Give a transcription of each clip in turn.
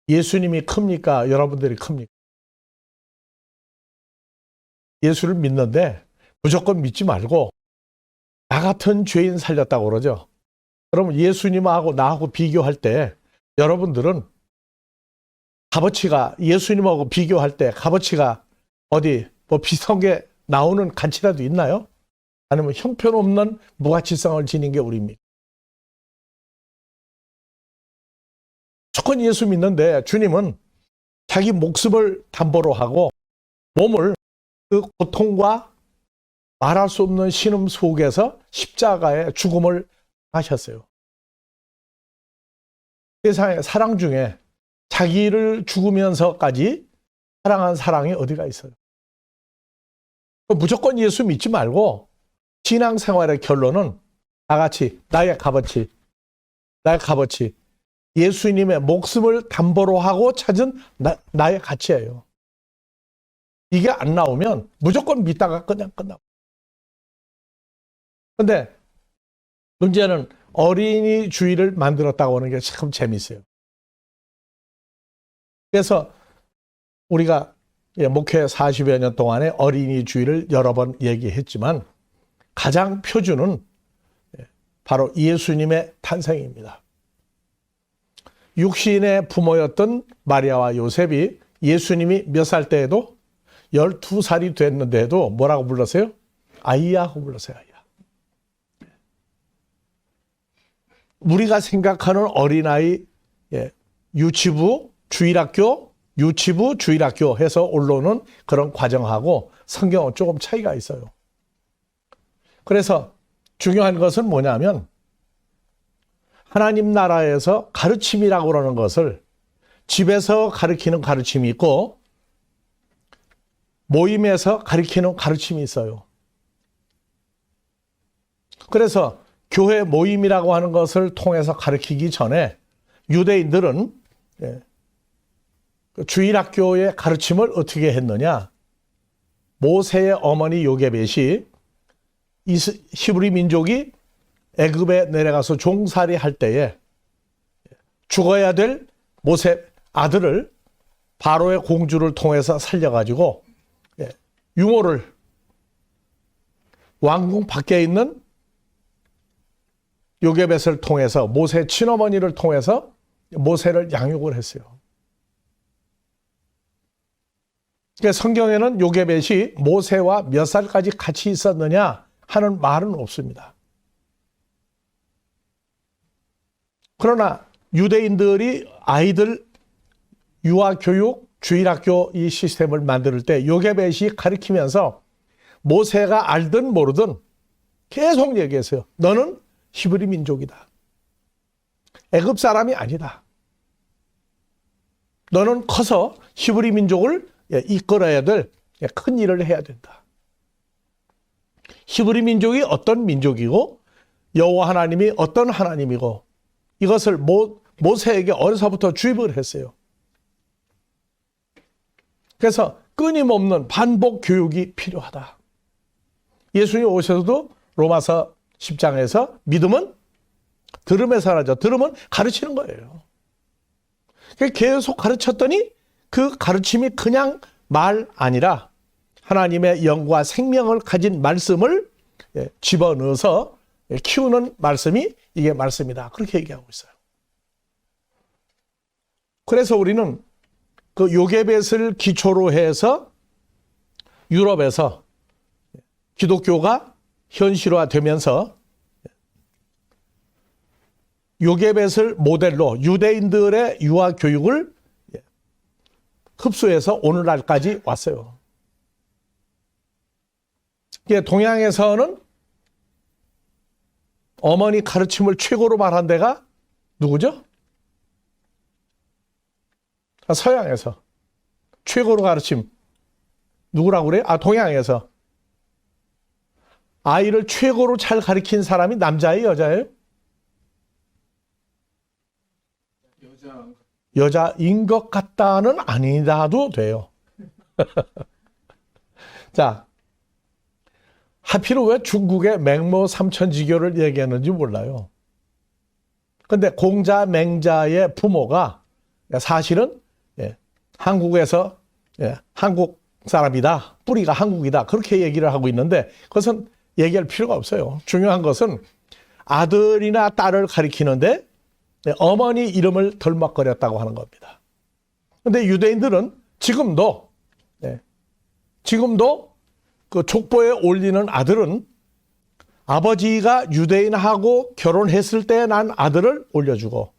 예수님이 큽니까? 여러분들이 큽니까? 예수를 믿는데 무조건 믿지 말고 나 같은 죄인 살렸다고 그러죠. 그러면 예수님하고 나하고 비교할 때 여러분들은 값어치가 예수님하고 비교할 때 값어치가 어디 뭐 비슷한 게 나오는 가치라도 있나요? 아니면 형편없는 무가치성을 지닌 게 우리입니까? 무조건 예수 믿는데 주님은 자기 목숨을 담보로 하고 몸을 그 고통과 말할 수 없는 신음 속에서 십자가의 죽음을 하셨어요. 세상의 사랑 중에 자기를 죽으면서까지 사랑한 사랑이 어디가 있어요? 무조건 예수 믿지 말고 신앙생활의 결론은 나같이 나의 값어치, 예수님의 목숨을 담보로 하고 찾은 나의 가치예요. 이게 안 나오면 무조건 믿다가 그냥 끝나고. 근데 문제는 어린이 주의를 만들었다고 하는 게 참 재밌어요. 그래서 우리가 목회 40여 년 동안에 어린이 주의를 여러 번 얘기했지만 가장 표준은 바로 예수님의 탄생입니다. 육신의 부모였던 마리아와 요셉이 예수님이 몇 살 때에도 12살이 됐는데도 뭐라고 불렀어요? 아이야 하고 불렀어요. 아이야. 우리가 생각하는 어린아이 유치부, 주일학교 해서 올라오는 그런 과정하고 성경은 조금 차이가 있어요. 그래서 중요한 것은 뭐냐면 하나님 나라에서 가르침이라고 그러는 것을 집에서 가르치는 가르침이 있고 모임에서 가르치는 가르침이 있어요. 그래서 교회 모임이라고 하는 것을 통해서 가르치기 전에 유대인들은 주일학교의 가르침을 어떻게 했느냐? 모세의 어머니 요게벳이 히브리 민족이 애굽에 내려가서 종살이 할 때에 죽어야 될 모세 아들을 바로의 공주를 통해서 살려가지고 유모를 왕궁 밖에 있는 요게벳을 통해서 모세 친어머니를 통해서 모세를 양육을 했어요. 그러니까 성경에는 요게벳이 모세와 몇 살까지 같이 있었느냐 하는 말은 없습니다. 그러나 유대인들이 아이들 유아교육, 주일학교 이 시스템을 만들 때 요게벳이 가르치면서 모세가 알든 모르든 계속 얘기했어요. 너는 히브리 민족이다. 애굽 사람이 아니다. 너는 커서 히브리 민족을 이끌어야 될 큰 일을 해야 된다. 히브리 민족이 어떤 민족이고 여호와 하나님이 어떤 하나님이고 이것을 모세에게 어려서부터 주입을 했어요. 그래서 끊임없는 반복 교육이 필요하다. 예수님 오셔서도 로마서 10장에서 믿음은 들음에서 나죠. 들음은 가르치는 거예요. 계속 가르쳤더니 그 가르침이 그냥 말 아니라 하나님의 영과 생명을 가진 말씀을 집어넣어서 키우는 말씀이 이게 말씀이다. 그렇게 얘기하고 있어요. 그래서 우리는 그 요게벳을 기초로 해서 유럽에서 기독교가 현실화되면서 요게벳을 모델로 유대인들의 유아 교육을 흡수해서 오늘날까지 왔어요. 동양에서는 어머니 가르침을 최고로 말한 데가 누구죠? 서양에서 최고로 가르침 누구라고 그래요? 동양에서 아이를 최고로 잘 가르친 사람이 남자예요, 여자예요? 여자인 것 같다는 아니다도 돼요. 자, 하필은 왜 중국의 맹모 삼천지교를 얘기하는지 몰라요. 근데 공자, 맹자의 부모가 사실은 한국에서 한국 사람이다. 뿌리가 한국이다. 그렇게 얘기를 하고 있는데 그것은 얘기할 필요가 없어요. 중요한 것은 아들이나 딸을 가리키는데 어머니 이름을 덜먹거렸다고 하는 겁니다. 그런데 유대인들은 지금도 그 족보에 올리는 아들은 아버지가 유대인하고 결혼했을 때 난 아들을 올려주고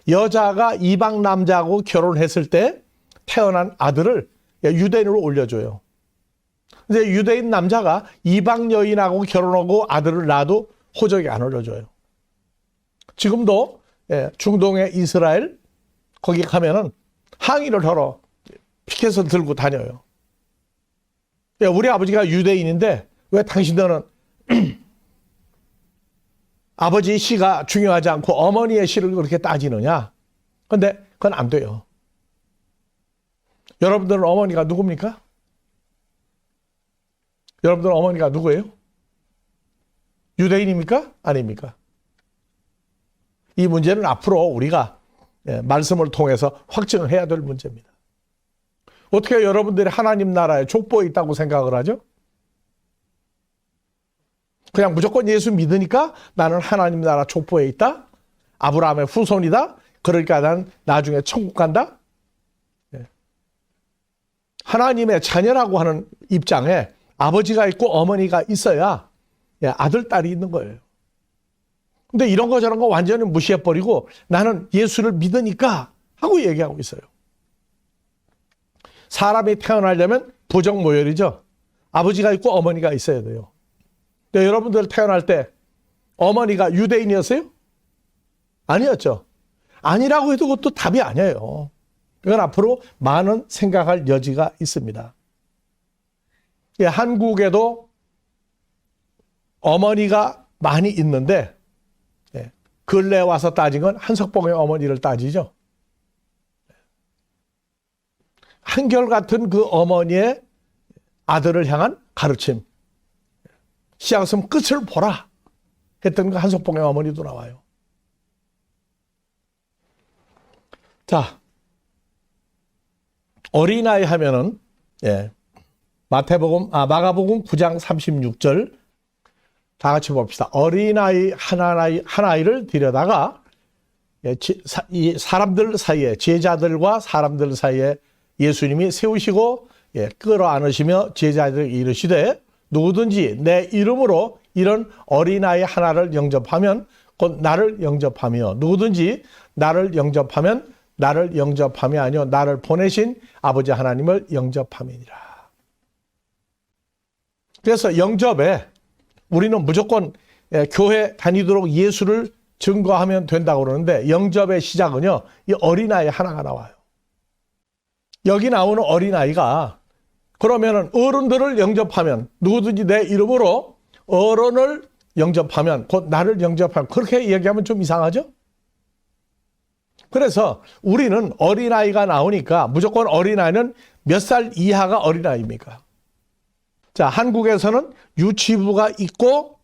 여자가 이방 남자하고 결혼했을 때 태어난 아들을 유대인으로 올려줘요. 근데 유대인 남자가 이방 여인하고 결혼하고 아들을 낳아도 호적이 안 올려줘요. 지금도 중동의 이스라엘 거기 가면은 항의를 하러 피켓을 들고 다녀요. 우리 아버지가 유대인인데 왜 당신들은 아버지의 씨가 중요하지 않고 어머니의 씨를 그렇게 따지느냐? 근데 그건 안 돼요. 여러분들은 어머니가 누굽니까? 여러분들은 어머니가 누구예요? 유대인입니까? 아닙니까? 이 문제는 앞으로 우리가 말씀을 통해서 확증을 해야 될 문제입니다. 어떻게 여러분들이 하나님 나라에 족보에 있다고 생각을 하죠? 그냥 무조건 예수 믿으니까 나는 하나님 나라 족보에 있다? 아브라함의 후손이다? 그러니까 난 나중에 천국 간다? 하나님의 자녀라고 하는 입장에 아버지가 있고 어머니가 있어야 아들, 딸이 있는 거예요. 근데 이런 거 저런 거 완전히 무시해버리고 나는 예수를 믿으니까 하고 얘기하고 있어요. 사람이 태어나려면 부정모혈이죠. 아버지가 있고 어머니가 있어야 돼요. 근데 여러분들 태어날 때 어머니가 유대인이었어요? 아니었죠. 아니라고 해도 그것도 답이 아니에요. 이건 앞으로 많은 생각할 여지가 있습니다. 한국에도 어머니가 많이 있는데 근래에 와서 따진 건 한석봉의 어머니를 따지죠. 한결같은 그 어머니의 아들을 향한 가르침. 씨앗은 끝을 보라 했던 그 한석봉의 어머니도 나와요. 자, 어린아이 하면은 마가복음 9장 36절 다 같이 봅시다. 어린아이 하나를 데려다가 이 사람들 사이에 제자들과 사람들 사이에 예수님이 세우시고 끌어안으시며 제자들에게 이르시되 누구든지 내 이름으로 이런 어린아이 하나를 영접하면 곧 나를 영접하며 누구든지 나를 영접하면 나를 영접함이 아니요 나를 보내신 아버지 하나님을 영접함이니라. 그래서 영접에 우리는 무조건 교회 다니도록 예수를 증거하면 된다고 그러는데 영접의 시작은요 이 어린아이 하나가 나와요. 여기 나오는 어린아이가 그러면은 어른들을 영접하면 누구든지 내 이름으로 어른을 영접하면 곧 나를 영접하면 그렇게 얘기하면 좀 이상하죠? 그래서 우리는 어린아이가 나오니까 무조건 어린아이는 몇 살 이하가 어린아이입니까? 자, 한국에서는 유치부가 있고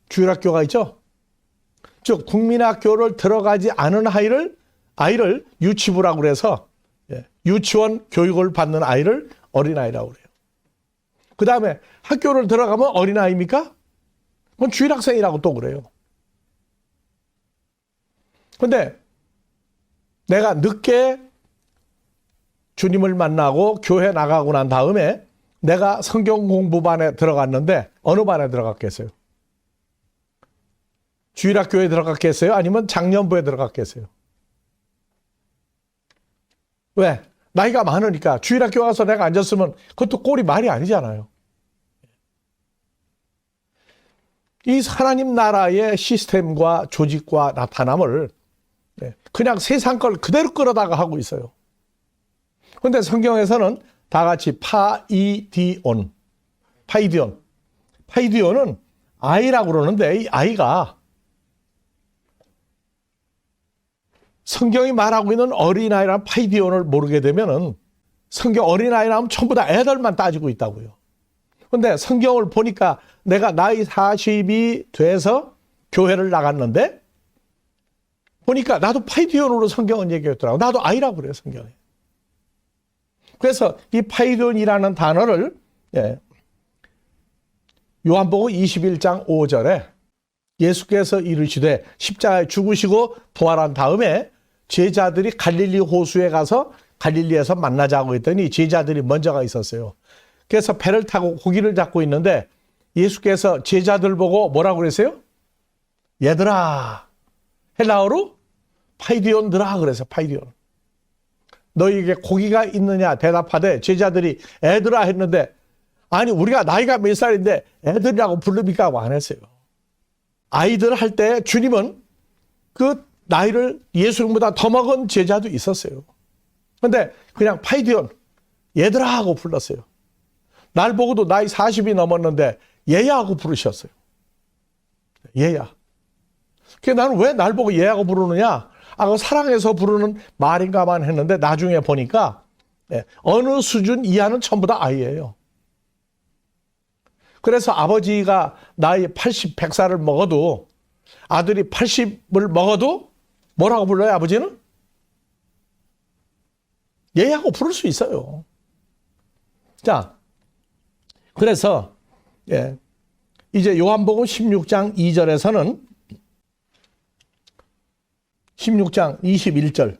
주일학교가 있죠. 즉 국민학교를 들어가지 않은 아이를 유치부라고 그래서 유치원 교육을 받는 아이를 어린아이라고 그래요. 그 다음에 학교를 들어가면 어린아이입니까? 그건 주일학생이라고 또 그래요. 근데 내가 늦게 주님을 만나고 교회 나가고 난 다음에 내가 성경 공부반에 들어갔는데 어느 반에 들어갔겠어요? 주일학교에 들어갔겠어요? 아니면 장년부에 들어갔겠어요? 왜? 나이가 많으니까 주일학교 가서 내가 앉았으면 그것도 꼴이 말이 아니잖아요. 이 하나님 나라의 시스템과 조직과 나타남을 그냥 세상 걸 그대로 끌어다가 하고 있어요. 그런데 성경에서는 다 같이 파이디온은 아이라고 그러는데 이 아이가 성경이 말하고 있는 어린아이란 파이디온을 모르게 되면은 성경 어린아이 나오면 전부 다 애들만 따지고 있다고요. 그런데 성경을 보니까 내가 나이 40이 돼서 교회를 나갔는데 보니까 나도 파이디온으로 성경은 얘기했더라고. 나도 아이라고 그래요, 성경에. 그래서 이 파이디온이라는 단어를 요한복음 21장 5절에 예수께서 이르시되 십자가에 죽으시고 부활한 다음에 제자들이 갈릴리 호수에 가서 갈릴리에서 만나자고 했더니 제자들이 먼저가 있었어요. 그래서 배를 타고 고기를 잡고 있는데 예수께서 제자들 보고 뭐라고 그랬어요? 얘들아, 헬라어로 파이디온들아 그래서 파이디온. 너희에게 고기가 있느냐 대답하되 제자들이 애들아 했는데 아니 우리가 나이가 몇 살인데 애들이라고 부릅니까 하고 안 했어요. 아이들 할 때 주님은 그 나이를 예수님보다 더 먹은 제자도 있었어요. 근데 그냥 파이디온 얘들아 하고 불렀어요. 날 보고도 나이 40이 넘었는데 얘야 하고 부르셨어요. 얘야. 그래서 나는 왜 날 보고 얘하고 부르느냐? 그 사랑해서 부르는 말인가만 했는데 나중에 보니까 어느 수준 이하는 전부 다 아이예요. 그래서 아버지가 나이 80, 100살을 먹어도 아들이 80을 먹어도 뭐라고 불러요, 아버지는? 얘하고 부를 수 있어요. 자, 그래서 이제 요한복음 16장 2절에서는 16장 21절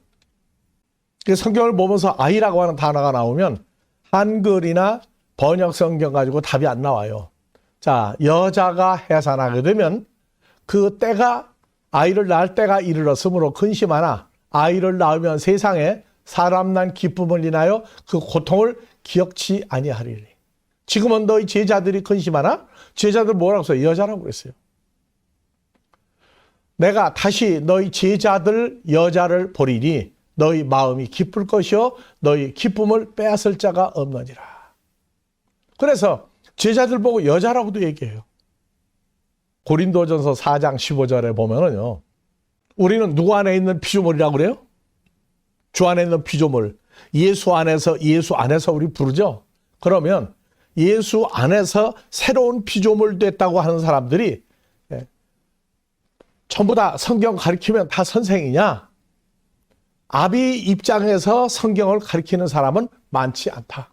성경을 보면서 아이라고 하는 단어가 나오면 한글이나 번역 성경 가지고 답이 안 나와요. 자, 여자가 해산하게 되면 그 때가 아이를 낳을 때가 이르렀으므로 근심하나 아이를 낳으면 세상에 사람 난 기쁨을 인하여 그 고통을 기억치 아니하리니. 지금은 너희 제자들이 근심하나 제자들 뭐라고 했어요? 여자라고 그랬어요. 내가 다시 너희 제자들 여자를 보리니 너희 마음이 기쁠 것이요 너희 기쁨을 빼앗을 자가 없느니라. 그래서 제자들 보고 여자라고도 얘기해요. 고린도전서 4장 15절에 보면은요. 우리는 누구 안에 있는 피조물이라고 그래요? 주 안에 있는 피조물. 예수 안에서 우리 부르죠. 그러면 예수 안에서 새로운 피조물 됐다고 하는 사람들이 전부 다 성경 가르치면 다 선생이냐? 아비 입장에서 성경을 가르치는 사람은 많지 않다.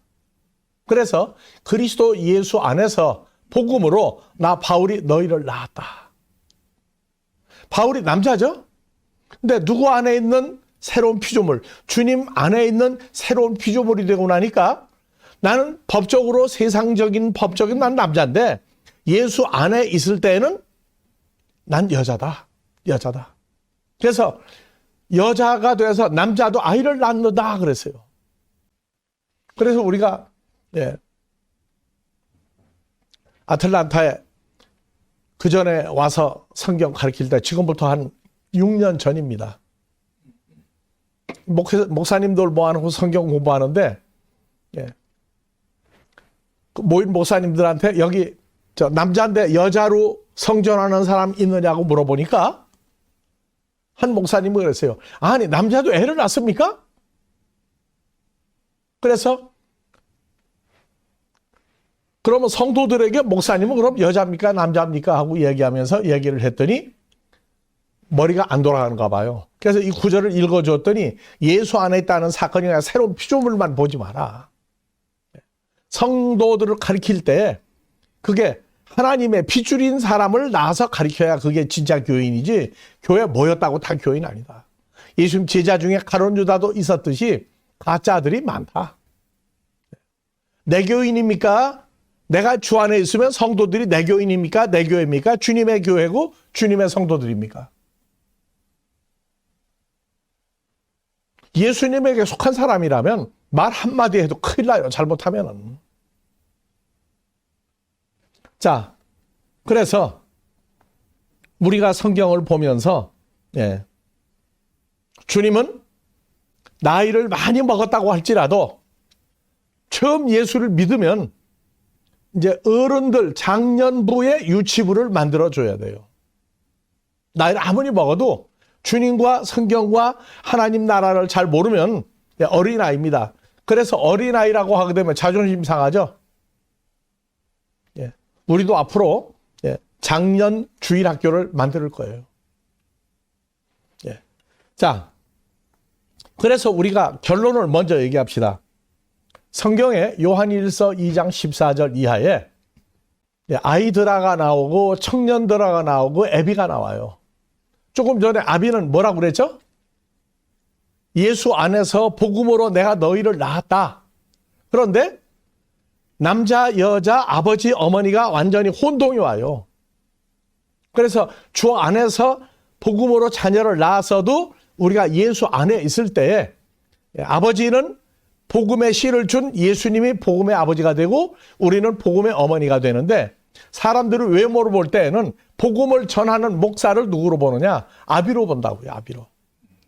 그래서 그리스도 예수 안에서 복음으로 나 바울이 너희를 낳았다. 바울이 남자죠? 근데 누구 안에 있는 새로운 피조물, 주님 안에 있는 새로운 피조물이 되고 나니까 나는 법적으로 세상적인 법적인 난 남자인데 예수 안에 있을 때에는 난 여자다. 그래서 여자가 돼서 남자도 아이를 낳는다 그랬어요. 그래서 우리가 아틀란타에 그 전에 와서 성경 가르칠 때 지금부터 한 6년 전입니다. 목사님들 모아놓고 성경 공부하는데 모인 목사님들한테 여기 남자인데 여자로 성전하는 사람 있느냐고 물어보니까 한 목사님이 그랬어요. 아니 남자도 애를 낳습니까? 그래서 그러면 성도들에게 목사님은 그럼 여자입니까 남자입니까 하고 얘기하면서 얘기를 했더니 머리가 안 돌아가는가 봐요. 그래서 이 구절을 읽어줬더니 예수 안에 있다는 사건이 아니라 새로운 피조물만 보지 마라. 성도들을 가르칠 때 그게 하나님의 핏줄인 사람을 낳아서 가르쳐야 그게 진짜 교인이지 교회 모였다고 다 교인 아니다. 예수님 제자 중에 가룟 유다도 있었듯이 가짜들이 많다. 내 교인입니까? 내가 주 안에 있으면 성도들이 내 교인입니까? 내 교회입니까? 주님의 교회고 주님의 성도들입니까? 예수님에게 속한 사람이라면 말 한마디 해도 큰일 나요. 잘못하면은. 자, 그래서 우리가 성경을 보면서 주님은 나이를 많이 먹었다고 할지라도 처음 예수를 믿으면 이제 어른들 장년부의 유치부를 만들어줘야 돼요. 나이를 아무리 먹어도 주님과 성경과 하나님 나라를 잘 모르면 어린아이입니다. 그래서 어린아이라고 하게 되면 자존심 상하죠. 우리도 앞으로 장년 주일학교를 만들 거예요. 자, 그래서 우리가 결론을 먼저 얘기합시다. 성경에 요한일서 2장 14절 이하에 아이드라가 나오고 청년드라가 나오고 애비가 나와요. 조금 전에 아비는 뭐라고 그랬죠? 예수 안에서 복음으로 내가 너희를 낳았다. 그런데 남자, 여자, 아버지, 어머니가 완전히 혼동이 와요. 그래서 주 안에서 복음으로 자녀를 낳았어도 우리가 예수 안에 있을 때에 아버지는 복음의 씨를 준 예수님이 복음의 아버지가 되고 우리는 복음의 어머니가 되는데 사람들은 외모로 볼 때에는 복음을 전하는 목사를 누구로 보느냐? 아비로 본다고요. 아비로.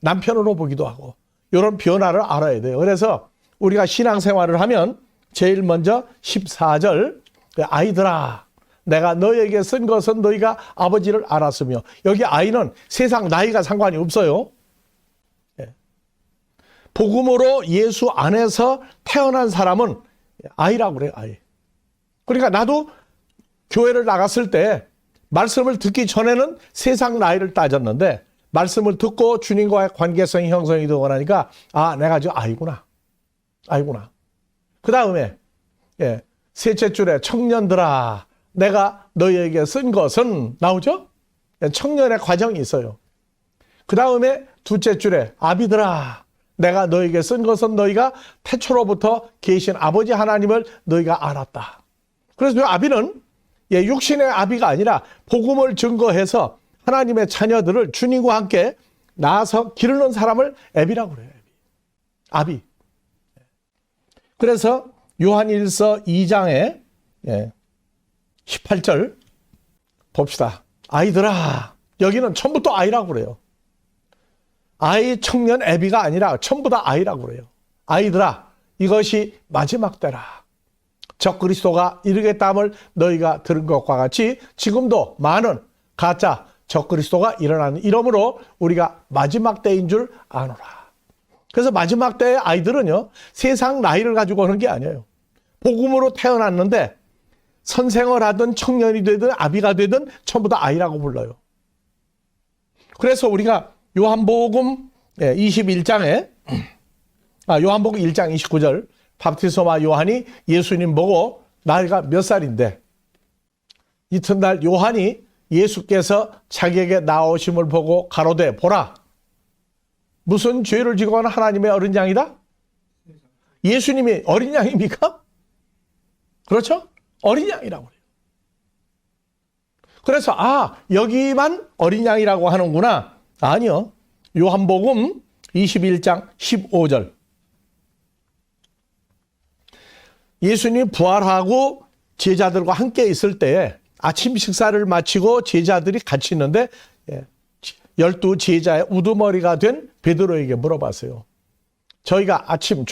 남편으로 보기도 하고. 이런 변화를 알아야 돼요. 그래서 우리가 신앙생활을 하면 제일 먼저 14절 아이들아 내가 너에게 쓴 것은 너희가 아버지를 알았으며 여기 아이는 세상 나이가 상관이 없어요. 복음으로 예수 안에서 태어난 사람은 아이라고 그래요. 아이. 그러니까 나도 교회를 나갔을 때 말씀을 듣기 전에는 세상 나이를 따졌는데 말씀을 듣고 주님과의 관계성이 형성이 되고 나니까 아 내가 지금 아이구나. 아이구나. 그 다음에 셋째 줄에 청년들아 내가 너희에게 쓴 것은 나오죠? 청년의 과정이 있어요. 그 다음에 둘째 줄에 아비들아 내가 너희에게 쓴 것은 너희가 태초로부터 계신 아버지 하나님을 너희가 알았다. 그래서 이 아비는 육신의 아비가 아니라 복음을 증거해서 하나님의 자녀들을 주님과 함께 낳아서 기르는 사람을 애비라고 그래요. 아비. 그래서 요한일서 2장에 18절 봅시다. 아이들아 여기는 처음부터 아이라고 그래요. 아이, 청년, 애비가 아니라 전부 다 아이라고 그래요. 아이들아 이것이 마지막 때라. 적그리스도가 이르겠다함을 너희가 들은 것과 같이 지금도 많은 가짜 적그리스도가 일어나는 이러므로 우리가 마지막 때인 줄 아노라. 그래서 마지막 때의 아이들은요 세상 나이를 가지고 오는 게 아니에요. 복음으로 태어났는데 선생을 하든 청년이 되든 아비가 되든 전부 다 아이라고 불러요. 그래서 우리가 요한복음 21장에 요한복음 1장 29절 바프티소마 요한이 예수님 보고 나이가 몇 살인데 이튿날 요한이 예수께서 자기에게 나오심을 보고 가로되 보라 무슨 죄를 지고 하는 하나님의 어린 양이다? 예수님이 어린 양입니까? 그렇죠? 어린 양이라고 해요. 그래서 여기만 어린 양이라고 하는구나. 아니요. 요한복음 21장 15절 예수님이 부활하고 제자들과 함께 있을 때에 아침 식사를 마치고 제자들이 같이 있는데 12 제자의 우두머리가 된 베드로에게 물어봤어요. 저희가 아침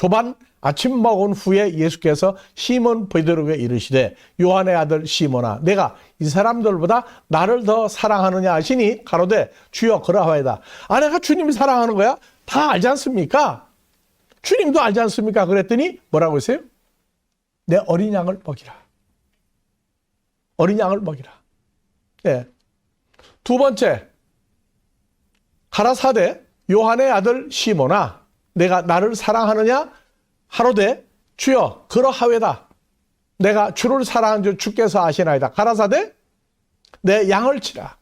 먹은 후에 예수께서 시몬 베드로에게 이르시되 요한의 아들 시몬아 내가 이 사람들보다 나를 더 사랑하느냐 하시니 가로되 주여 그러하이다. 내가 주님을 사랑하는 거야? 다 알지 않습니까? 주님도 알지 않습니까? 그랬더니 뭐라고 했어요? 내 어린 양을 먹이라. 어린 양을 먹이라. 두 번째 가라사대 요한의 아들 시몬아 내가 나를 사랑하느냐 하로되 주여 그러하외다. 내가 주를 사랑한 줄 주께서 아시나이다. 가라사대 내 양을 치라.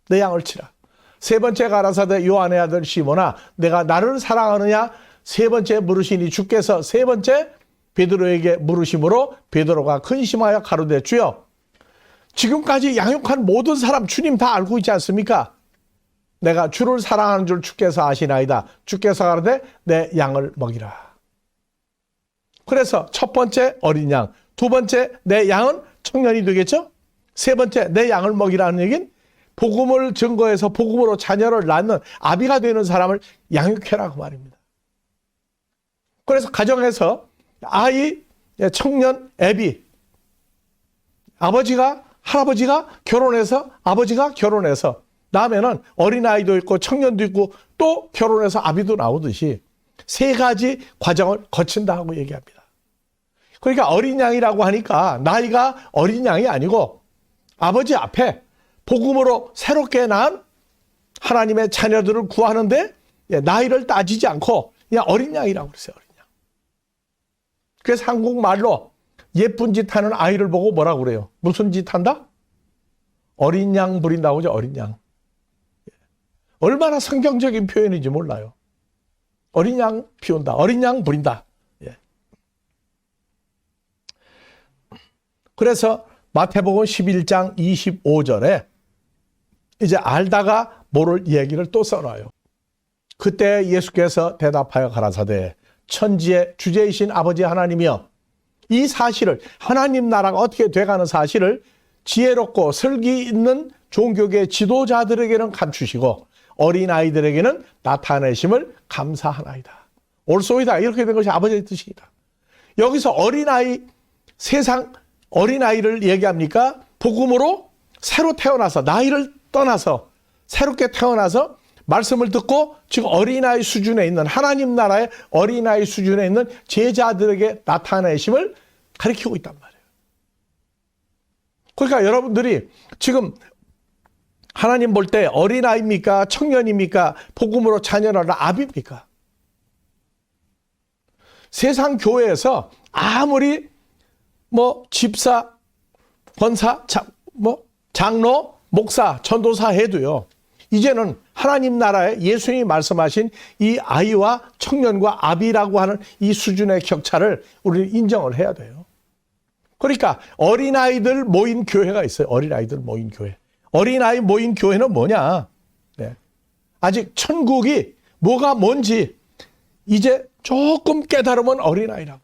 내 양을 치라. 세 번째 가라사대 요한의 아들 시몬아 내가 나를 사랑하느냐 세 번째 물으시니 주께서 세 번째 베드로에게 물으심으로 베드로가 근심하여 가로되 주여 지금까지 양육한 모든 사람 주님 다 알고 있지 않습니까? 내가 주를 사랑하는 줄 주께서 아시나이다. 주께서 가로되 내 양을 먹이라. 그래서 첫 번째 어린 양, 두 번째 내 양은 청년이 되겠죠? 세 번째 내 양을 먹이라는 얘기는 복음을 증거해서 복음으로 자녀를 낳는 아비가 되는 사람을 양육해라고 말입니다. 그래서 가정에서 아이, 청년, 애비, 아버지가 할아버지가 결혼해서 아버지가 결혼해서 다음에는 어린아이도 있고 청년도 있고 또 결혼해서 아비도 나오듯이 세 가지 과정을 거친다고 얘기합니다. 그러니까 어린 양이라고 하니까 나이가 어린 양이 아니고 아버지 앞에 복음으로 새롭게 낳은 하나님의 자녀들을 구하는데 나이를 따지지 않고 그냥 어린 양이라고 그랬어요. 어린 양. 그래서 한국말로 예쁜 짓 하는 아이를 보고 뭐라고 그래요? 무슨 짓 한다? 어린 양 부린다고 하죠. 어린 양. 얼마나 성경적인 표현인지 몰라요. 어린 양 피운다. 어린 양 부린다. 그래서 마태복음 11장 25절에 이제 알다가 모를 얘기를 또 써놔요. 그때 예수께서 대답하여 가라사대 천지의 주제이신 아버지 하나님이여 이 사실을 하나님 나라가 어떻게 돼가는 사실을 지혜롭고 설기 있는 종교계 지도자들에게는 감추시고 어린아이들에게는 나타내심을 감사하나이다. 옳소이다. 이렇게 된 것이 아버지의 뜻이다. 여기서 어린아이 세상 어린아이를 얘기합니까? 복음으로 새로 태어나서 나이를 떠나서 새롭게 태어나서 말씀을 듣고 지금 어린아이 수준에 있는 하나님 나라의 어린아이 수준에 있는 제자들에게 나타내심을 가리키고 있단 말이에요. 그러니까 여러분들이 지금 하나님 볼 때 어린아이입니까? 청년입니까? 복음으로 자녀를 아비입니까? 세상 교회에서 아무리 집사, 권사, 장로, 목사, 전도사 해도요. 이제는 하나님 나라에 예수님이 말씀하신 이 아이와 청년과 아비라고 하는 이 수준의 격차를 우리는 인정을 해야 돼요. 그러니까 어린아이들 모인 교회가 있어요. 어린아이들 모인 교회. 어린아이 모인 교회는 뭐냐? 네. 아직 천국이 뭐가 뭔지 이제 조금 깨달으면 어린아이라고.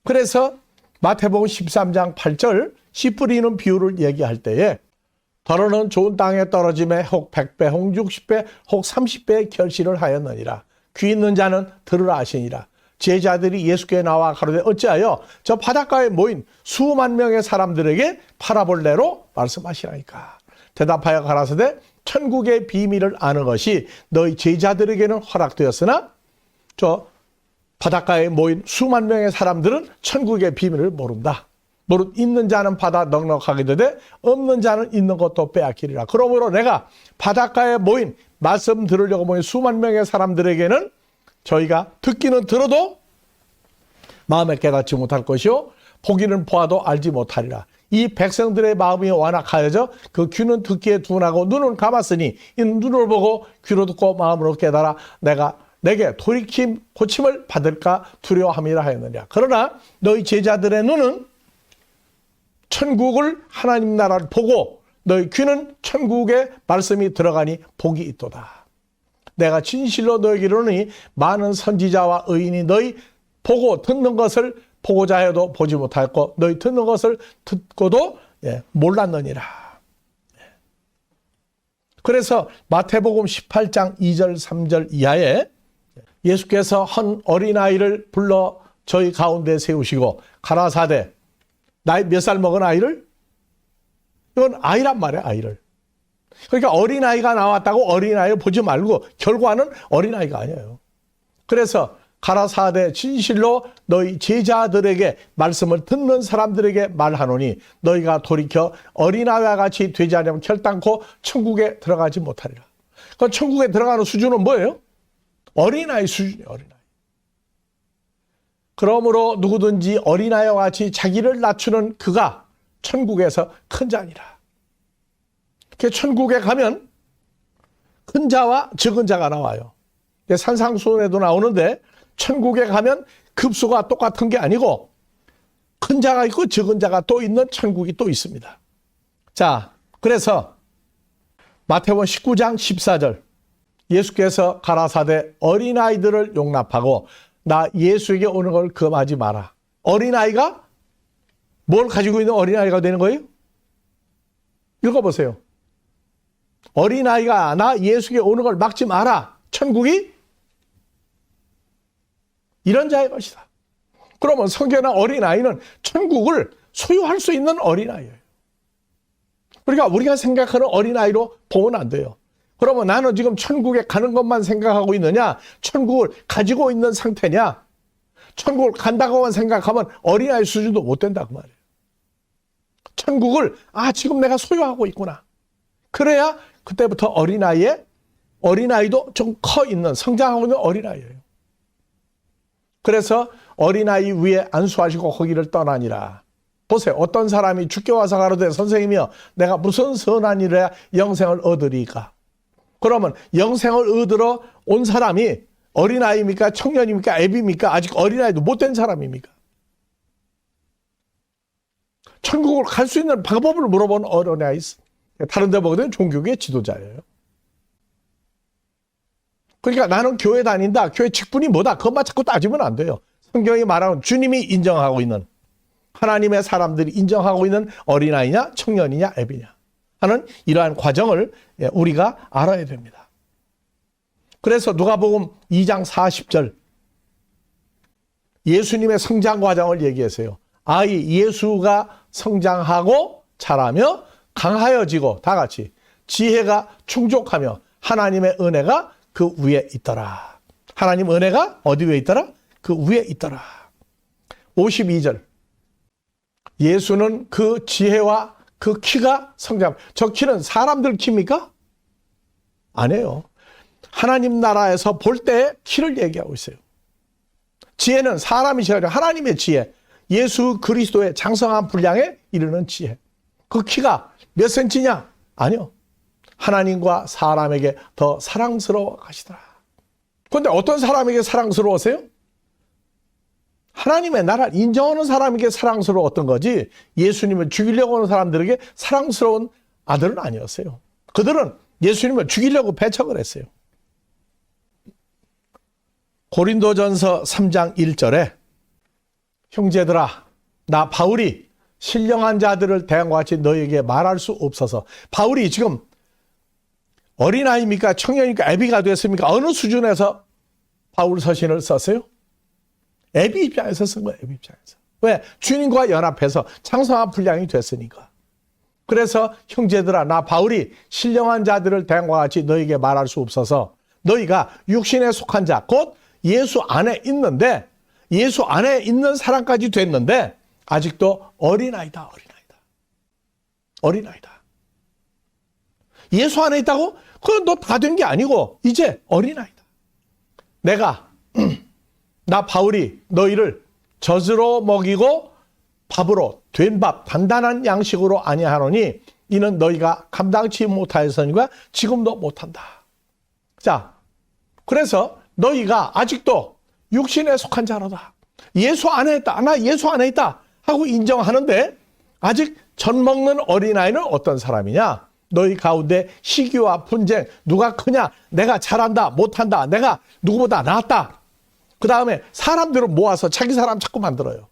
그래서 마태복음 13장 8절 씨 뿌리는 비유를 얘기할 때에 더러는 좋은 땅에 떨어짐에 혹 100배, 혹 60배, 혹 30배의 결실을 하였느니라. 귀 있는 자는 들으라 하시니라. 제자들이 예수께 나와 가로되 어찌하여 저 바닷가에 모인 수만 명의 사람들에게 파라볼레로 말씀하시라니까. 대답하여 가라사대 천국의 비밀을 아는 것이 너희 제자들에게는 허락되었으나 저 바닷가에 모인 수만 명의 사람들은 천국의 비밀을 모른다. 있는 자는 받아 넉넉하게 되되 없는 자는 있는 것도 빼앗기리라. 그러므로 내가 바닷가에 모인 말씀 들으려고 모인 수만 명의 사람들에게는 저희가 듣기는 들어도 마음에 깨닫지 못할 것이요 보기는 보아도 알지 못하리라. 이 백성들의 마음이 완악하여져 그 귀는 듣기에 둔하고 눈은 감았으니 이 눈을 보고 귀로 듣고 마음으로 깨달아 내게 돌이킴 고침을 받을까 두려워함이라 하였느냐. 그러나 너희 제자들의 눈은 천국을 하나님 나라를 보고 너희 귀는 천국의 말씀이 들어가니 복이 있도다. 내가 진실로 너에게 이르노니 많은 선지자와 의인이 너희 보고 듣는 것을 보고자 해도 보지 못하였고 너희 듣는 것을 듣고도 몰랐느니라. 그래서 마태복음 18장 2절 3절 이하에 예수께서 한 어린아이를 불러 저희 가운데 세우시고 가라사대 나이 몇 살 먹은 아이를? 이건 아이란 말이야, 아이를. 그러니까 어린아이가 나왔다고 어린아이를 보지 말고 결과는 어린아이가 아니에요. 그래서 가라사대 진실로 너희 제자들에게 말씀을 듣는 사람들에게 말하노니 너희가 돌이켜 어린아이와 같이 되지 않으면 결단코 천국에 들어가지 못하리라. 그 천국에 들어가는 수준은 뭐예요? 어린아이 수준이에요. 어린아이. 그러므로 누구든지 어린아이와 같이 자기를 낮추는 그가 천국에서 큰 자니라. 천국에 가면 큰 자와 적은 자가 나와요. 산상수훈에도 나오는데 천국에 가면 급수가 똑같은 게 아니고 큰 자가 있고 적은 자가 또 있는 천국이 또 있습니다. 자, 그래서 마태복음 19장 14절 예수께서 가라사대 어린아이들을 용납하고 나 예수에게 오는 걸 금하지 마라. 어린아이가 뭘 가지고 있는 어린아이가 되는 거예요? 읽어보세요. 어린아이가 나 예수에게 오는 걸 막지 마라. 천국이 이런 자의 것이다. 그러면 성경의 어린아이는 천국을 소유할 수 있는 어린아이예요. 그러니까 우리가 생각하는 어린아이로 보면 안 돼요. 그러면 나는 지금 천국에 가는 것만 생각하고 있느냐? 천국을 가지고 있는 상태냐? 천국을 간다고만 생각하면 어린아이 수준도 못 된다 그 말이에요. 천국을 지금 내가 소유하고 있구나. 그래야 그때부터 어린아이의 어린아이도 좀 커 있는, 성장하고 있는 어린아이예요. 그래서 어린아이 위에 안수하시고 거기를 떠나니라. 보세요. 어떤 사람이 죽게 와서 가로되 선생님이여 내가 무슨 선한 일을 해야 영생을 얻으리까? 그러면 영생을 얻으러 온 사람이 어린아이입니까? 청년입니까? 애비입니까? 아직 어린아이도 못된 사람입니까? 천국을 갈 수 있는 방법을 물어본 어린아이, 다른 데 보거든 종교계 지도자예요. 그러니까 나는 교회 다닌다. 교회 직분이 뭐다. 그것만 자꾸 따지면 안 돼요. 성경이 말하는 주님이 인정하고 있는, 하나님의 사람들이 인정하고 있는 어린아이냐 청년이냐 애비냐 하는 이러한 과정을 우리가 알아야 됩니다. 그래서 누가복음 2장 40절 예수님의 성장 과정을 얘기했어요. 아이 예수가 성장하고 자라며 강하여지고, 다 같이 지혜가 충족하며 하나님의 은혜가 그 위에 있더라. 하나님 은혜가 어디 위에 있더라? 그 위에 있더라. 52절 예수는 그 지혜와 그 키가 성장. 저 키는 사람들 키입니까? 아니에요. 하나님 나라에서 볼 때 키를 얘기하고 있어요. 지혜는 사람이 지혜가 아니라 하나님의 지혜. 예수 그리스도의 장성한 분량에 이르는 지혜. 그 키가 몇 센치냐? 아니요. 하나님과 사람에게 더 사랑스러워 가시더라. 그런데 어떤 사람에게 사랑스러우세요? 하나님의 나라를 인정하는 사람에게 사랑스러웠던 거지, 예수님을 죽이려고 하는 사람들에게 사랑스러운 아들은 아니었어요. 그들은 예수님을 죽이려고 배척을 했어요. 고린도전서 3장 1절에 형제들아 나 바울이 신령한 자들을 대한과 같이 너희에게 말할 수 없어서. 바울이 지금 어린아이입니까? 청년입니까? 애비가 됐습니까? 어느 수준에서 바울 서신을 썼어요? 애비 입장에서 쓴 거예요. 애비 입장에서. 왜? 주님과 연합해서 장성한 분량이 됐으니까. 그래서 형제들아 나 바울이 신령한 자들을 대한과 같이 너희에게 말할 수 없어서 너희가 육신에 속한 자 곧 예수 안에 있는데, 예수 안에 있는 사람까지 됐는데 아직도 어린아이다. 어린아이다. 예수 안에 있다고? 그건 너 다 된 게 아니고 이제 어린아이다. 내가 나 바울이 너희를 젖으로 먹이고 밥으로 된 밥 단단한 양식으로 아니하노니 이는 너희가 감당치 못하였으니까 지금도 못한다. 자, 그래서 너희가 아직도 육신에 속한 자로다. 예수 안에 있다. 나 예수 안에 있다 하고 인정하는데 아직 젖 먹는 어린아이는 어떤 사람이냐? 너희 가운데 시기와 분쟁, 누가 크냐, 내가 잘한다, 못한다, 내가 누구보다 낫다. 그 다음에 사람들을 모아서 자기 사람 자꾸 만들어요.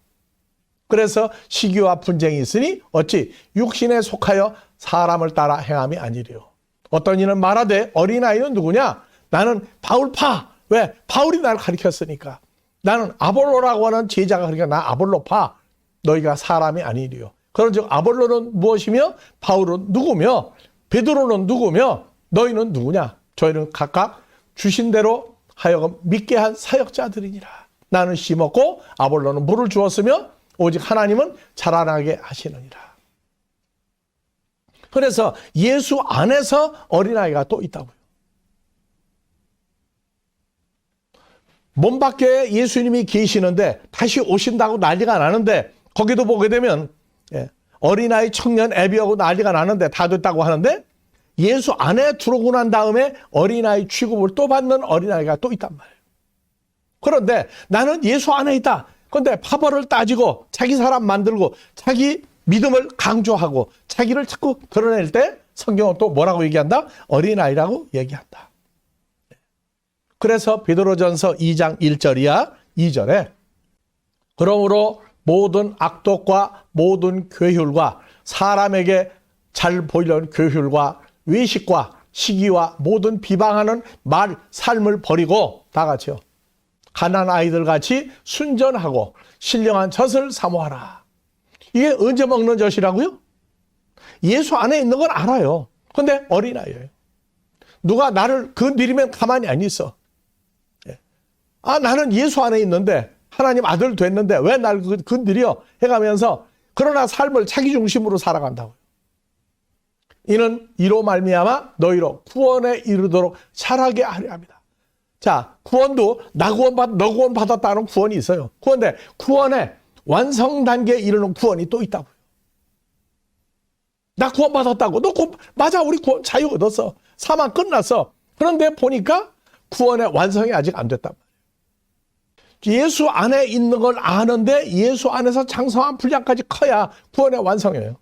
그래서 시기와 분쟁이 있으니 어찌 육신에 속하여 사람을 따라 행함이 아니래요. 어떤 이는 말하되 어린아이는 누구냐? 나는 바울파. 왜? 바울이 나를 가르쳤으니까. 나는 아볼로라고 하는 제자가 그러니까 나 아볼로파. 너희가 사람이 아니래요. 그런즉 아볼로는 무엇이며 바울은 누구며 베드로는 누구며 너희는 누구냐? 저희는 각각 주신 대로 하여금 믿게 한 사역자들이니라. 나는 심었고 아볼로는 물을 주었으며 오직 하나님은 자라나게 하시느니라. 그래서 예수 안에서 어린아이가 또 있다고요. 몸 밖에 예수님이 계시는데 다시 오신다고 난리가 나는데 거기도 보게 되면 어린아이, 청년, 애비하고 난리가 나는데 다 됐다고 하는데 예수 안에 들어오고 난 다음에 어린아이 취급을 또 받는 어린아이가 또 있단 말이에요. 그런데 나는 예수 안에 있다. 그런데 파벌을 따지고 자기 사람 만들고 자기 믿음을 강조하고 자기를 자꾸 드러낼 때 성경은 또 뭐라고 얘기한다? 어린아이라고 얘기한다. 그래서 베드로전서 2장 1절이야 2절에 그러므로 모든 악독과 모든 괴휼과 사람에게 잘 보이려는 괴휼과 외식과 시기와 모든 비방하는 말, 삶을 버리고 다 같이요. 가난한 아이들 같이 순전하고 신령한 젖을 사모하라. 이게 언제 먹는 젖이라고요? 예수 안에 있는 건 알아요. 근데 어린아이예요. 누가 나를 건드리면 가만히 안 있어. 아, 나는 예수 안에 있는데 하나님 아들 됐는데 왜 날 건드려? 해가면서 그러나 삶을 자기 중심으로 살아간다고요. 이는 이로 말미암아 너희로 구원에 이르도록 자라게 하려 합니다. 자, 구원도 너 구원 받았다는 구원이 있어요. 그런데 구원의 완성 단계에 이르는 구원이 또 있다고요. 나 구원 받았다고. 맞아, 우리 구원 자유 얻었어. 사망 끝났어. 그런데 보니까 구원의 완성이 아직 안 됐단 말이에요. 예수 안에 있는 걸 아는데 예수 안에서 장성한 분량까지 커야 구원의 완성이에요.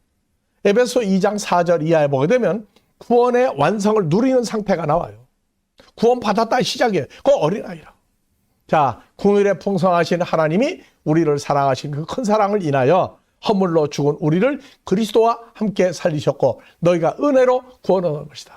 에베소 2장 4절 이하에 보게 되면 구원의 완성을 누리는 상태가 나와요. 구원 받았다 시작이에요. 그거 어린아이라고. 자, 긍휼에 풍성하신 하나님이 우리를 사랑하신 그 큰 사랑을 인하여 허물로 죽은 우리를 그리스도와 함께 살리셨고 너희가 은혜로 구원 얻은 것이다.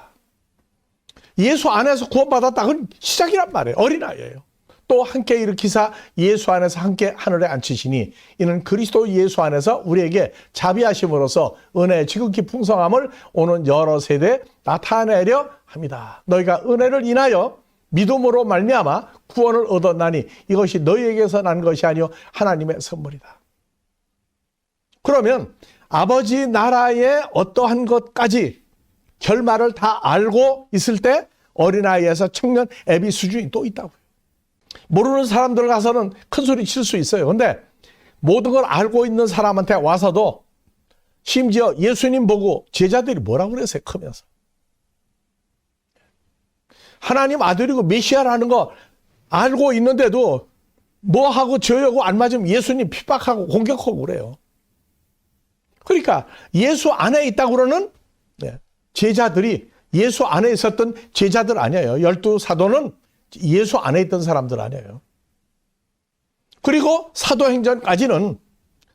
예수 안에서 구원받았다. 그건 시작이란 말이에요. 어린아이예요. 또 함께 일으키사 예수 안에서 함께 하늘에 앉히시니 이는 그리스도 예수 안에서 우리에게 자비하심으로써 은혜의 지극히 풍성함을 오는 여러 세대에 나타내려 합니다. 너희가 은혜를 인하여 믿음으로 말미암아 구원을 얻었나니 이것이 너희에게서 난 것이 아니요 하나님의 선물이다. 그러면 아버지 나라의 어떠한 것까지 결말을 다 알고 있을 때 어린아이에서 청년 애비 수준이 또 있다고요. 모르는 사람들 가서는 큰 소리 칠 수 있어요. 근데 모든 걸 알고 있는 사람한테 와서도 심지어 예수님 보고 제자들이 뭐라고 그랬어요? 크면서. 하나님 아들이고 메시아라는 거 알고 있는데도 뭐하고 저하고 안 맞으면 예수님 핍박하고 공격하고 그래요. 그러니까 예수 안에 있다고 그러는 제자들이 예수 안에 있었던 제자들 아니에요. 12 사도는 예수 안에 있던 사람들 아니에요. 그리고 사도행전까지는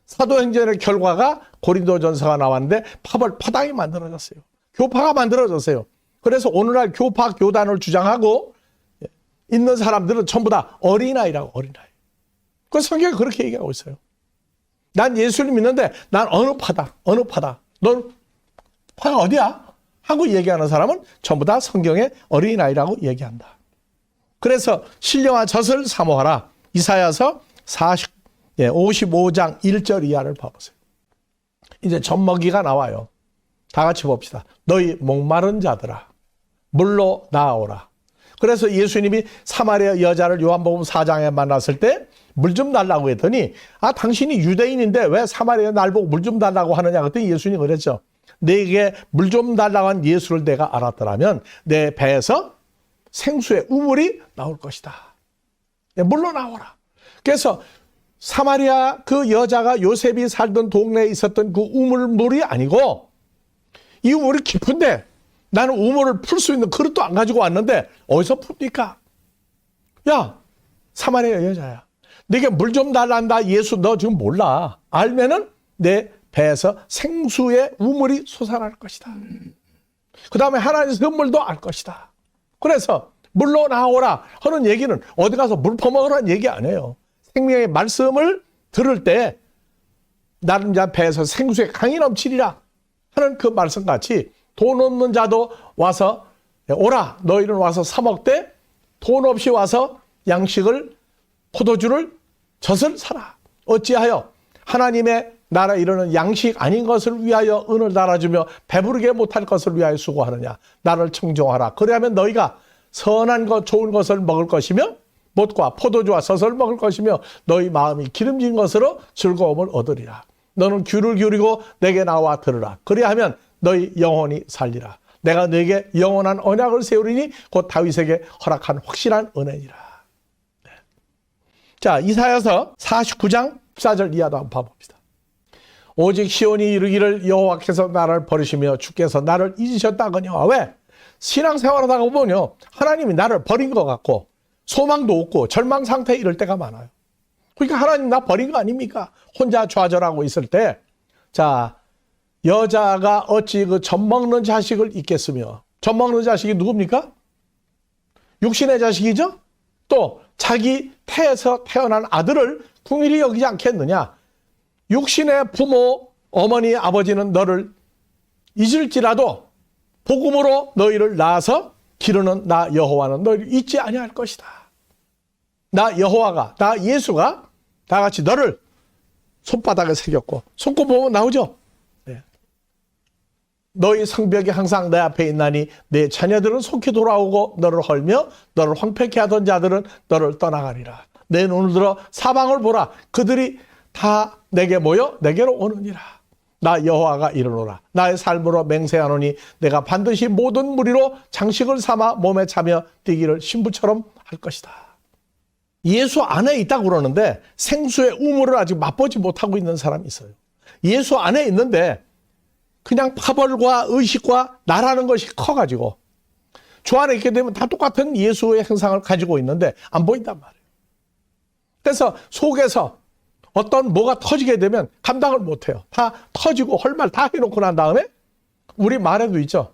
사도행전의 결과가 고린도전서가 나왔는데 파당이 만들어졌어요. 교파가 만들어졌어요. 그래서 오늘날 교파 교단을 주장하고 있는 사람들은 전부 다 어린아이라고 어린아이. 그 성경이 그렇게 얘기하고 있어요. 난 예수를 믿는데 난 어느 파다. 넌 파가 어디야? 하고 얘기하는 사람은 전부 다 성경의 어린아이라고 얘기한다. 그래서 신령한 젖을 사모하라. 이사야서 55장 1절 이하를 봐보세요. 이제 젖먹이가 나와요. 다 같이 봅시다. 너희 목마른 자들아 물로 나아오라. 그래서 예수님이 사마리아 여자를 요한복음 4장에 만났을 때 물 좀 달라고 했더니 당신이 유대인인데 왜 사마리아 날 보고 물 좀 달라고 하느냐 그랬더니 예수님이 그랬죠. 내게 물 좀 달라고 한 예수를 내가 알았더라면 내 배에서 생수의 우물이 나올 것이다. 물로 나오라. 그래서 사마리아 그 여자가 요셉이 살던 동네에 있었던 그 우물물이 아니고 이 우물이 깊은데 나는 우물을 풀 수 있는 그릇도 안 가지고 왔는데 어디서 풉니까? 야, 사마리아 여자야. 네게 물 좀 달란다. 예수 너 지금 몰라. 알면은 내 배에서 생수의 우물이 솟아날 것이다. 그 다음에 하나님의 선물도 알 것이다. 그래서 물로 나오라 하는 얘기는 어디 가서 물 퍼먹으라는 얘기 아니에요. 생명의 말씀을 들을 때 나는 자 배에서 생수의 강이 넘치리라 하는 그 말씀같이 돈 없는 자도 와서 오라 너희는 와서 사 먹되 돈 없이 와서 양식을 포도주를 젖을 사라. 어찌하여 하나님의 나라에 이르는 양식 아닌 것을 위하여 은을 달아주며 배부르게 못할 것을 위하여 수고하느냐. 나를 청종하라. 그래야면 너희가 선한 것 좋은 것을 먹을 것이며 못과 포도주와 젖을 먹을 것이며 너희 마음이 기름진 것으로 즐거움을 얻으리라. 너는 귀를 기울이고 내게 나와 들으라. 그리하면 너희 영혼이 살리라. 내가 너에게 영원한 언약을 세우리니 곧 다윗에게 허락한 확실한 은혜니라. 자, 이사야서 49장 14절 이하도 한번 봐봅시다. 오직 시온이 이르기를 여호와께서 나를 버리시며 주께서 나를 잊으셨다거니와. 왜? 신앙생활하다가 보면요 하나님이 나를 버린 것 같고 소망도 없고 절망 상태에 이럴 때가 많아요. 그러니까 하나님 나 버린 거 아닙니까? 혼자 좌절하고 있을 때 자 여자가 어찌 그 젖먹는 자식을 잊겠으며. 젖먹는 자식이 누굽니까? 육신의 자식이죠. 또 자기 태에서 태어난 아들을 긍휼히 여기지 않겠느냐. 육신의 부모 어머니 아버지는 너를 잊을지라도 복음으로 너희를 낳아서 기르는 나 여호와는 너희를 잊지 아니할 것이다. 나 여호와가 나 예수가 다 같이 너를 손바닥에 새겼고 손꼽 보면 나오죠. 네. 너희 성벽이 항상 내 앞에 있나니 내 자녀들은 속히 돌아오고 너를 헐며 너를 황폐케 하던 자들은 너를 떠나가리라. 내 눈을 들어 사방을 보라. 그들이 다 내게 모여 내게로 오느니라. 나 여호와가 이르노라. 나의 삶으로 맹세하노니 내가 반드시 모든 무리로 장식을 삼아 몸에 차며 뛰기를 신부처럼 할 것이다. 예수 안에 있다고 그러는데 생수의 우물을 아직 맛보지 못하고 있는 사람이 있어요. 예수 안에 있는데 그냥 파벌과 의식과 나라는 것이 커가지고 주 안에 있게 되면 다 똑같은 예수의 형상을 가지고 있는데 안 보인단 말이에요. 그래서 속에서 어떤 뭐가 터지게 되면 감당을 못해요. 다 터지고 헐말 다 해놓고 난 다음에 우리 말에도 있죠.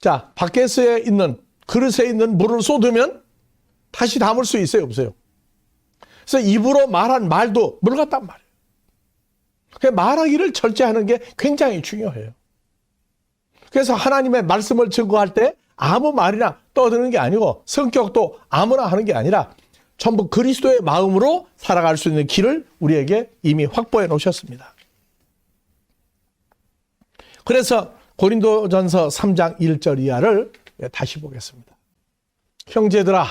자, 밖에서 있는 그릇에 있는 물을 쏟으면 다시 담을 수 있어요, 없어요? 그래서 입으로 말한 말도 물 같단 말이에요. 말하기를 절제하는 게 굉장히 중요해요. 그래서 하나님의 말씀을 증거할 때 아무 말이나 떠드는 게 아니고 성격도 아무나 하는 게 아니라 전부 그리스도의 마음으로 살아갈 수 있는 길을 우리에게 이미 확보해 놓으셨습니다. 그래서 고린도전서 3장 1절 이하를 다시 보겠습니다. 형제들아,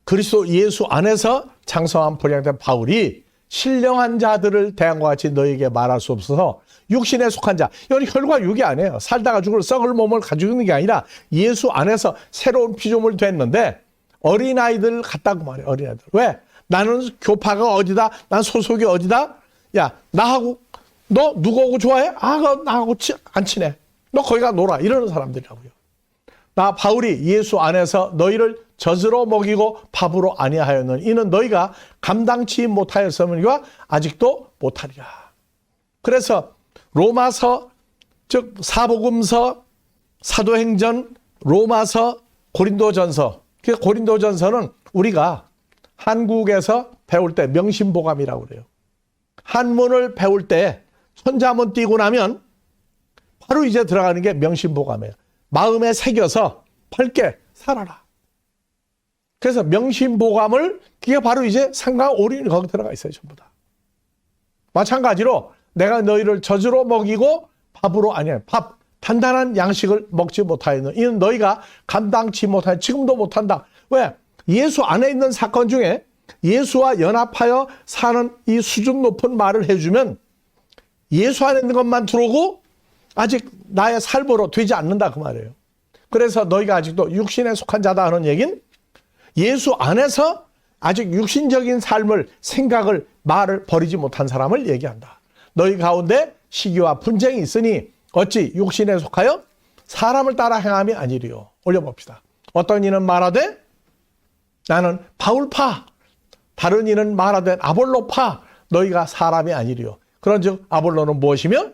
그리스도 예수 안에서 장성한 본향된 바울이 신령한 자들을 대한과 같이 너에게 말할 수 없어서 육신에 속한 자, 이건 혈과 육이 아니에요. 살다가 죽을 썩을 몸을 가지고 있는 게 아니라 예수 안에서 새로운 피조물 됐는데 어린아이들 같다고 말해요. 어린아이들. 왜? 나는 교파가 어디다? 난 소속이 어디다? 야, 나하고 너 누구하고 좋아해? 나하고 안 친해. 너 거기 가 놀아. 이러는 사람들이라고요. 나 바울이 예수 안에서 너희를 젖으로 먹이고 밥으로 아니하였느니 이는 너희가 감당치 못하였으므니와 아직도 못하리라. 그래서 로마서, 즉 사복음서, 사도행전, 로마서, 고린도전서. 그 고린도전서는 우리가 한국에서 배울 때 명심보감이라고 그래요. 한문을 배울 때 천자문 띄고 나면 바로 이제 들어가는 게 명심보감이에요. 마음에 새겨서 밝게 살아라. 그래서 명심보감을, 그게 바로 이제 상강 올인이 거기 들어가 있어요, 전부 다. 마찬가지로 내가 너희를 젖으로 먹이고 밥으로 아니야. 밥, 단단한 양식을 먹지 못하였는 이는 너희가 감당치 못하여 지금도 못한다. 왜? 예수 안에 있는 사건 중에 예수와 연합하여 사는 이 수준 높은 말을 해주면 예수 안에 있는 것만 들어오고 아직 나의 삶으로 되지 않는다 그 말이에요. 그래서 너희가 아직도 육신에 속한 자다 하는 얘기는 예수 안에서 아직 육신적인 삶을, 생각을, 말을 버리지 못한 사람을 얘기한다. 너희 가운데 시기와 분쟁이 있으니 어찌 육신에 속하여 사람을 따라 행함이 아니리요. 올려봅시다. 어떤 이는 말하되 나는 바울파, 다른 이는 말하되 아볼로파, 너희가 사람이 아니리요. 그런즉 아볼로는 무엇이며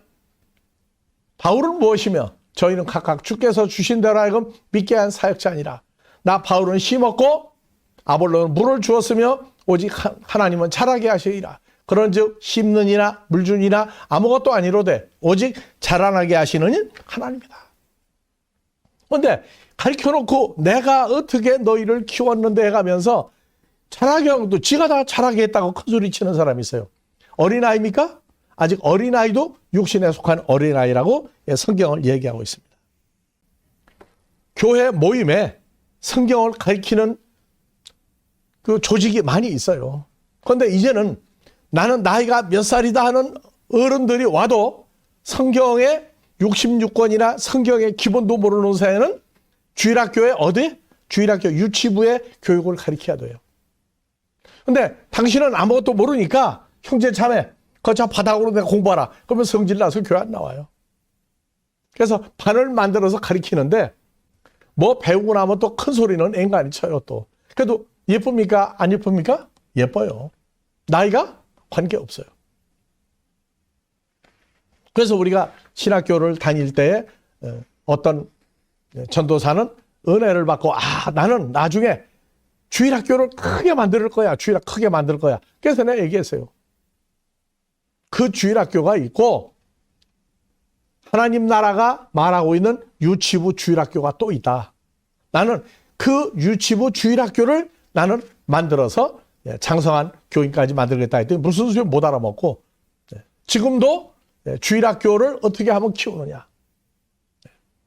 바울은 무엇이며 저희는 각각 주께서 주신 대로 하여금 믿게 한 사역자 아니라. 나 바울은 심었고 아볼로는 물을 주었으며 오직 하나님은 자라게 하시리라. 그런즉 심는 이나 물 준 이나 아무것도 아니로되 오직 자라나게 하시는 하나님이다. 그런데 가르쳐놓고 내가 어떻게 너희를 키웠는데 해가면서 자라게 한 것도 지가 다 자라게 했다고 큰소리 치는 사람이 있어요. 어린아이입니까? 아직 어린아이도 육신에 속한 어린아이라고 성경을 얘기하고 있습니다. 교회 모임에 성경을 가르치는 그 조직이 많이 있어요. 그런데 이제는 나는 나이가 몇 살이다 하는 어른들이 와도 성경의 66권이나 성경의 기본도 모르는 사이에는 주일학교에 어디? 주일학교 유치부에 교육을 가르쳐야 돼요. 근데 당신은 아무것도 모르니까 형제 자매 거저 바닥으로 내가 공부하라. 그러면 성질 나서 교회 안 나와요. 그래서 반을 만들어서 가르치는데 뭐 배우고 나면 또 큰 소리는 앵간히 쳐요 또. 그래도 예쁩니까? 안 예쁩니까? 예뻐요. 나이가 관계없어요. 그래서 우리가 신학교를 다닐 때 어떤 전도사는 은혜를 받고 나는 나중에 주일학교를 크게 만들 거야. 주일학 크게 만들 거야. 그래서 내가 얘기했어요. 그 주일학교가 있고 하나님 나라가 말하고 있는 유치부 주일학교가 또 있다. 나는 그 유치부 주일학교를 나는 만들어서 장성한 교인까지 만들겠다 했더니 무슨 소리 못 알아먹고 지금도 주일학교를 어떻게 하면 키우느냐.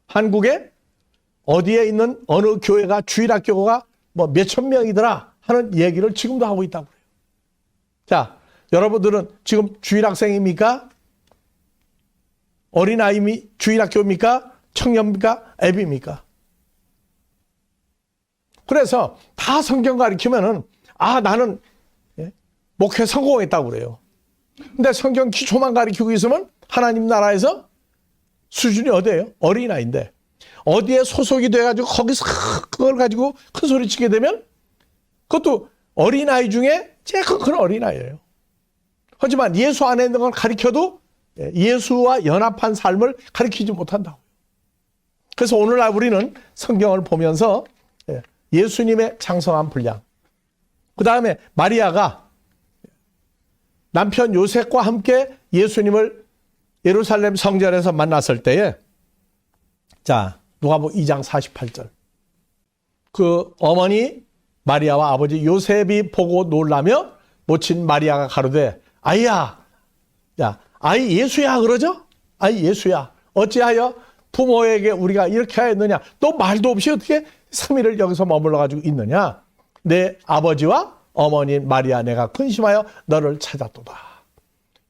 한국에 어디에 있는 어느 교회가 주일학교가 뭐 몇천 명이더라 하는 얘기를 지금도 하고 있다고 그래요. 자, 여러분들은 지금 주일학생입니까? 어린아이 주일학교입니까? 청년입니까? 애비입니까? 그래서 다 성경 가르치면은 나는 목회 성공했다고 그래요. 근데 성경 기초만 가르치고 있으면 하나님 나라에서 수준이 어디예요? 어린아이인데 어디에 소속이 돼가지고 거기서 그걸 가지고 큰 소리 치게 되면 그것도 어린아이 중에 제일 큰 어린아이예요. 하지만 예수 안에 있는 걸 가르쳐도 예수와 연합한 삶을 가르치지 못한다고. 그래서 오늘날 우리는 성경을 보면서 예수님의 장성한 분량, 그 다음에 마리아가 남편 요셉과 함께 예수님을 예루살렘 성전에서 만났을 때에, 자, 누가복음 2장 48절. 그 어머니 마리아와 아버지 요셉이 보고 놀라며 모친 마리아가 가로되, 아이야, 야, 아이 예수야 그러죠? 아이 예수야. 어찌하여 부모에게 우리가 이렇게 하였느냐? 또 말도 없이 어떻게 3일을 여기서 머물러 가지고 있느냐? 내 아버지와 어머니인 마리아 내가 근심하여 너를 찾았도다.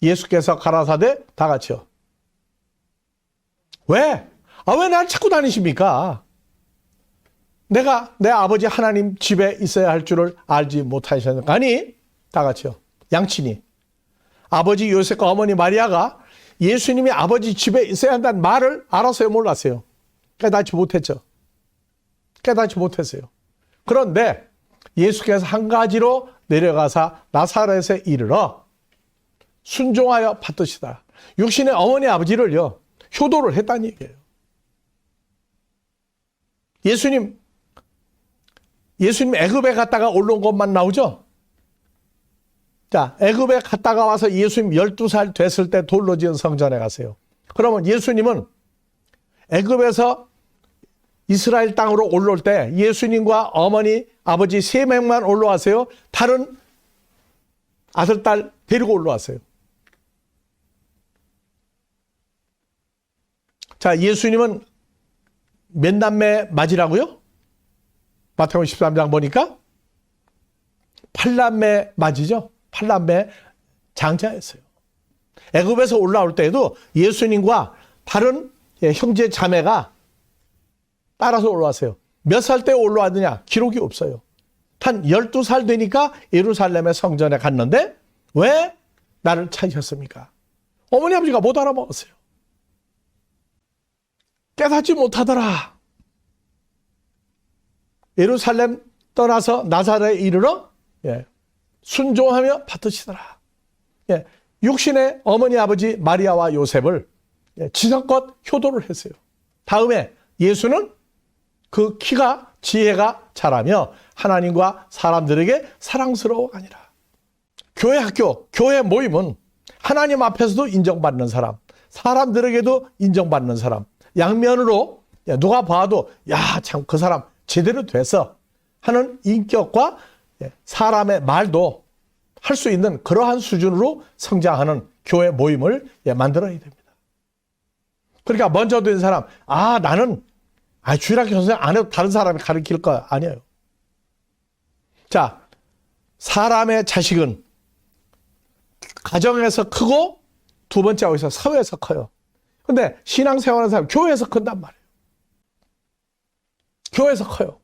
예수께서 가라사대 다 같이요. 왜? 왜 날 찾고 다니십니까? 내가 내 아버지 하나님 집에 있어야 할 줄을 알지 못하셨는가? 아니, 다 같이요. 양친이. 아버지 요셉과 어머니 마리아가 예수님이 아버지 집에 있어야 한다는 말을 알았어요, 몰랐어요? 깨닫지 못했죠. 깨닫지 못했어요. 그런데 예수께서 한 가지로 내려가사 나사렛에 이르러 순종하여 받으시다. 육신의 어머니 아버지를요, 효도를 했다는 얘기예요. 예수님 애굽에 갔다가 올라온 것만 나오죠? 자, 애굽에 갔다가 와서 예수님 12살 됐을 때 돌로 지은 성전에 가세요. 그러면 예수님은 애굽에서 이스라엘 땅으로 올라올 때 예수님과 어머니, 아버지 3명만 올라왔어요. 다른 아들, 딸 데리고 올라왔어요. 자, 예수님은 몇 남매 맞이라고요? 마태복음 13장 보니까 8남매 맞이죠. 8남매 장자였어요. 애굽에서 올라올 때에도 예수님과 다른 형제 자매가 따라서 올라왔어요. 몇 살 때 올라왔느냐? 기록이 없어요. 한 12살 되니까 예루살렘의 성전에 갔는데 왜 나를 찾으셨습니까? 어머니 아버지가 못 알아먹었어요. 깨닫지 못하더라. 예루살렘 떠나서 나사렛에 이르러 순종하며 받으시더라. 육신의 어머니 아버지 마리아와 요셉을 지성껏 효도를 했어요. 다음에 예수는 그 키가 지혜가 자라며 하나님과 사람들에게 사랑스러워가니라. 교회 학교, 교회 모임은 하나님 앞에서도 인정받는 사람, 사람들에게도 인정받는 사람, 양면으로 누가 봐도 야, 참 그 사람 제대로 됐어 하는 인격과 사람의 말도 할 수 있는 그러한 수준으로 성장하는 교회 모임을 만들어야 됩니다. 그러니까 먼저 된 사람, 나는 주일학교 선생님 안 해도 다른 사람이 가르칠 거 아니에요. 자, 사람의 자식은 가정에서 크고 두 번째 어디서 사회에서 커요. 근데 신앙생활하는 사람 교회에서 큰단 말이에요. 교회에서 커요.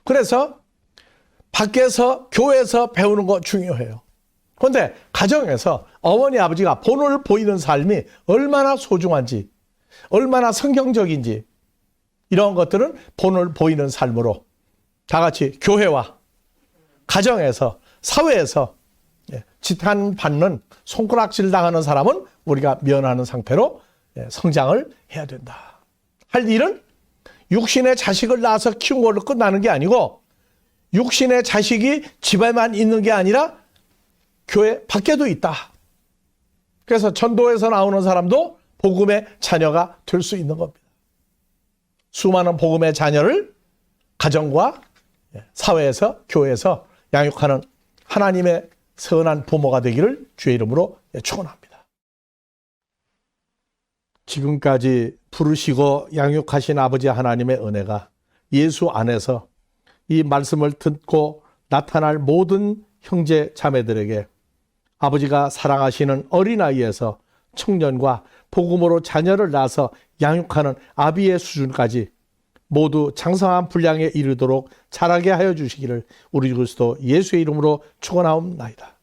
그래서 밖에서 교회에서 배우는 거 중요해요. 그런데 가정에서 어머니 아버지가 본을 보이는 삶이 얼마나 소중한지, 얼마나 성경적인지 이런 것들은 본을 보이는 삶으로 다 같이 교회와 가정에서 사회에서 지탄받는 손가락질 당하는 사람은 우리가 면하는 상태로 성장을 해야 된다. 할 일은 육신의 자식을 낳아서 키운 걸로 끝나는 게 아니고 육신의 자식이 집에만 있는 게 아니라 교회 밖에도 있다. 그래서 전도에서 나오는 사람도 복음의 자녀가 될 수 있는 겁니다. 수많은 복음의 자녀를 가정과 사회에서 교회에서 양육하는 하나님의 선한 부모가 되기를 주의 이름으로 축원합니다. 지금까지 부르시고 양육하신 아버지 하나님의 은혜가 예수 안에서 이 말씀을 듣고 나타날 모든 형제 자매들에게 아버지가 사랑하시는 어린아이에서 청년과 복음으로 자녀를 낳아서 양육하는 아비의 수준까지 모두 장성한 분량에 이르도록 자라게 하여 주시기를 우리 그리스도 예수의 이름으로 축원하옵나이다.